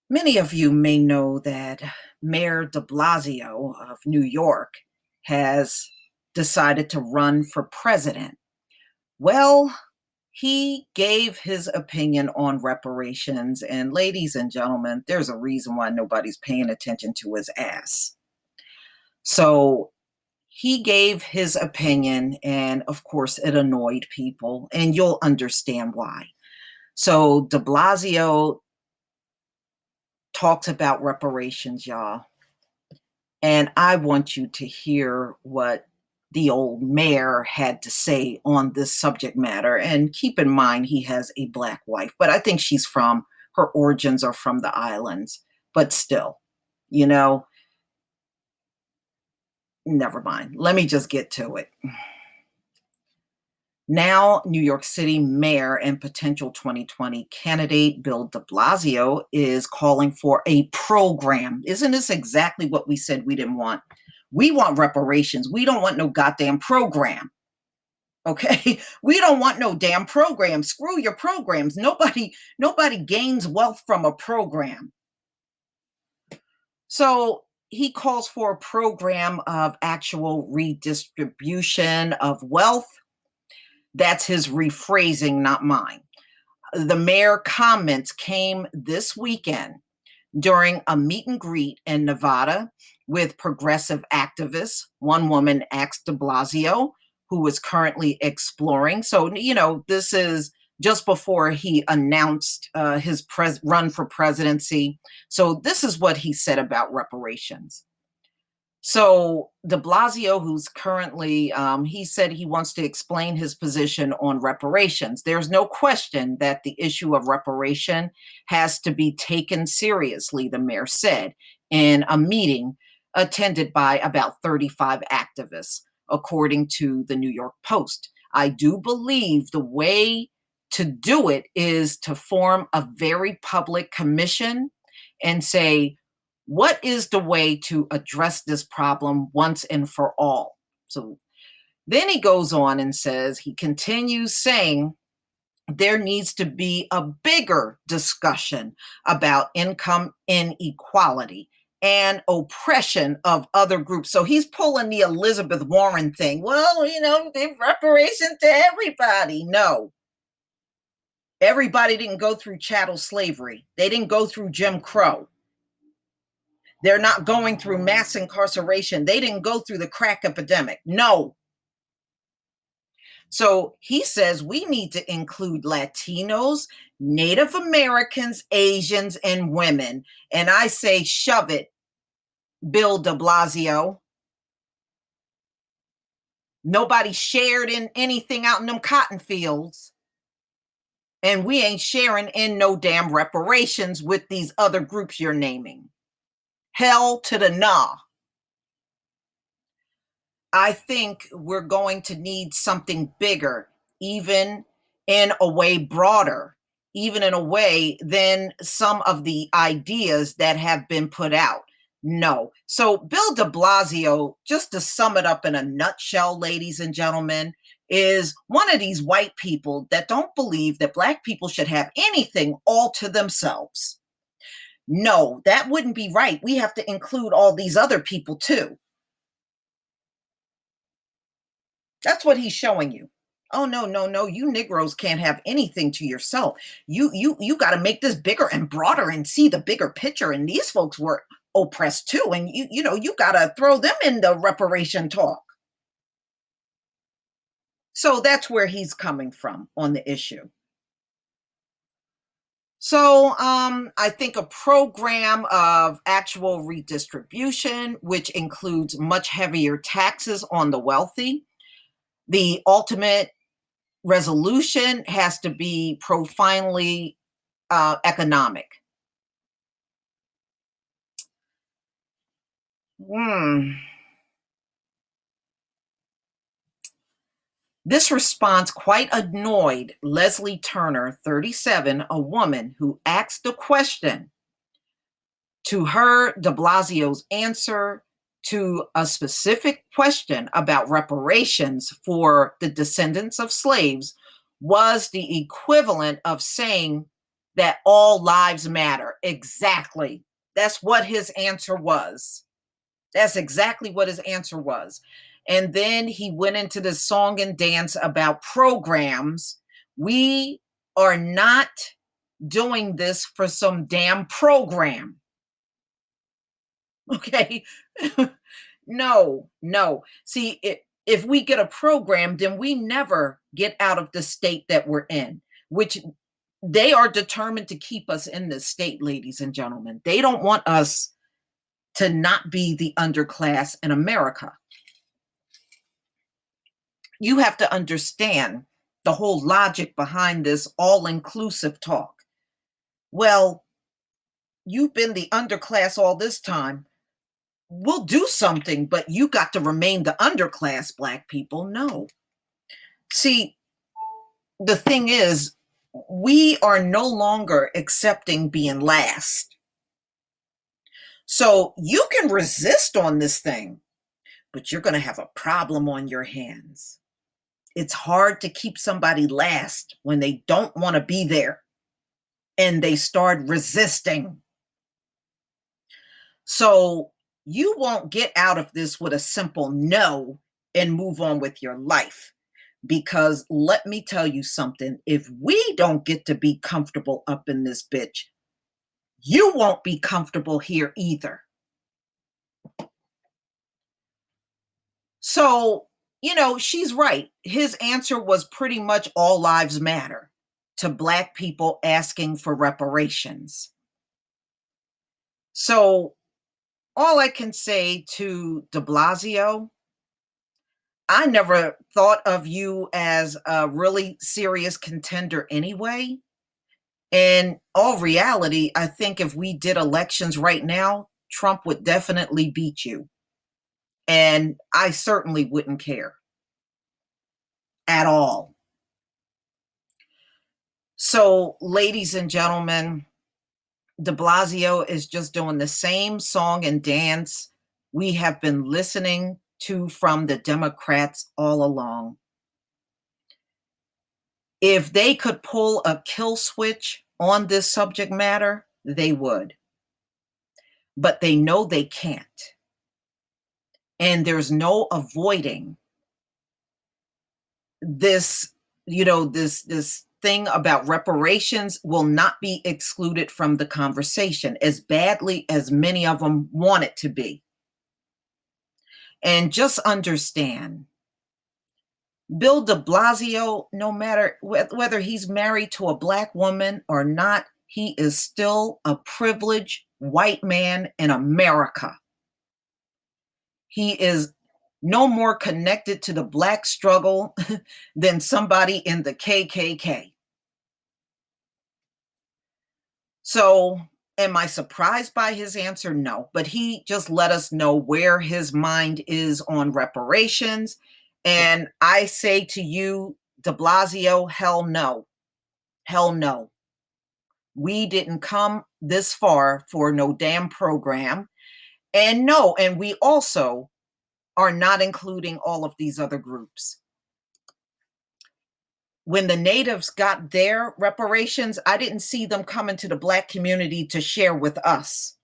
Many of you may know that Mayor de Blasio of New York has decided to run for president. Well, he gave his opinion on reparations, and ladies and gentlemen, there's a reason why nobody's paying attention to his ass. So he gave his opinion, and of course, it annoyed people, and you'll understand why. So de Blasio talks about reparations, y'all. And I want you to hear what the old mayor had to say on this subject matter. And keep in mind, he has a black wife, but I think her origins are from the islands. But still, you know, never mind. Let me just get to it. Now, New York City mayor and potential 2020 candidate Bill de Blasio is calling for a program. Isn't this exactly what we said we didn't want? We want reparations. We don't want no goddamn program. Okay? We don't want no damn program. Screw your programs. Nobody gains wealth from a program. So he calls for a program of actual redistribution of wealth. That's his rephrasing, not mine. The mayor comments came this weekend during a meet and greet in Nevada with progressive activists. One woman asked de Blasio, who is currently exploring. So, this is just before he announced his run for presidency. So, this is what he said about reparations. So de Blasio, who's currently, he said he wants to explain his position on reparations. There's no question that the issue of reparation has to be taken seriously, the mayor said in a meeting attended by about 35 activists, according to the New York Post. I do believe the way to do it is to form a very public commission and say, what is the way to address this problem once and for all? So then he goes on and says, he continues saying, there needs to be a bigger discussion about income inequality and oppression of other groups. So he's pulling the Elizabeth Warren thing. Well, give reparations to everybody. No. Everybody didn't go through chattel slavery. They didn't go through Jim Crow. They're not going through mass incarceration. They didn't go through the crack epidemic. No. So he says we need to include Latinos, Native Americans, Asians, and women. And I say, shove it, Bill de Blasio. Nobody shared in anything out in them cotton fields. And we ain't sharing in no damn reparations with these other groups you're naming. Hell to the nah. I think we're going to need something bigger, even in a way broader, even in a way than some of the ideas that have been put out. No. So Bill de Blasio, just to sum it up in a nutshell, ladies and gentlemen, is one of these white people that don't believe that Black people should have anything all to themselves. No, that wouldn't be right. We have to include all these other people too. That's what he's showing you. Oh, no, no, no, you Negroes can't have anything to yourself. You got to make this bigger and broader and see the bigger picture. And these folks were oppressed too. And you got to throw them in the reparation talk. So that's where he's coming from on the issue. So I think a program of actual redistribution, which includes much heavier taxes on the wealthy. The ultimate resolution has to be profoundly economic. This response quite annoyed Leslie Turner, 37, a woman who asked the question. To her, de Blasio's answer to a specific question about reparations for the descendants of slaves was the equivalent of saying that all lives matter. Exactly. That's what his answer was. That's exactly what his answer was. And then he went into this song and dance about programs. We are not doing this for some damn program. Okay. No, no. See, if we get a program, then we never get out of the state that we're in, which they are determined to keep us in this state, ladies and gentlemen. They don't want us to not be the underclass in America. You have to understand the whole logic behind this all-inclusive talk. Well, you've been the underclass all this time. We'll do something, but you got to remain the underclass, Black people. No. See, the thing is, we are no longer accepting being last. So you can resist on this thing, but you're going to have a problem on your hands. It's hard to keep somebody last when they don't want to be there and they start resisting. So you won't get out of this with a simple no and move on with your life. Because let me tell you something, if we don't get to be comfortable up in this bitch, you won't be comfortable here either. So, she's right. His answer was pretty much all lives matter to Black people asking for reparations. So, all I can say to de Blasio, I never thought of you as a really serious contender anyway. In all reality, I think if we did elections right now, Trump would definitely beat you. And I certainly wouldn't care at all. So, ladies and gentlemen, de Blasio is just doing the same song and dance we have been listening to from the Democrats all along. If they could pull a kill switch on this subject matter, they would. But they know they can't. And there's no avoiding this, this thing about reparations will not be excluded from the conversation as badly as many of them want it to be. And just understand, Bill de Blasio, no matter whether he's married to a Black woman or not, he is still a privileged white man in America. He is no more connected to the Black struggle than somebody in the KKK. So, am I surprised by his answer? No, but he just let us know where his mind is on reparations. And I say to you, de Blasio, hell no. Hell no. We didn't come this far for no damn program. And no, and we also are not including all of these other groups. When the natives got their reparations, I didn't see them coming to the Black community to share with us.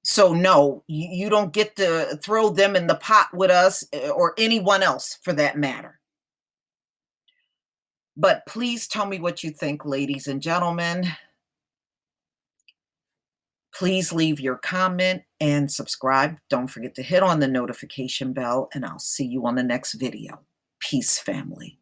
So no, you don't get to throw them in the pot with us or anyone else for that matter. But please tell me what you think, ladies and gentlemen. Please leave your comment and subscribe. Don't forget to hit on the notification bell, and I'll see you on the next video. Peace, family.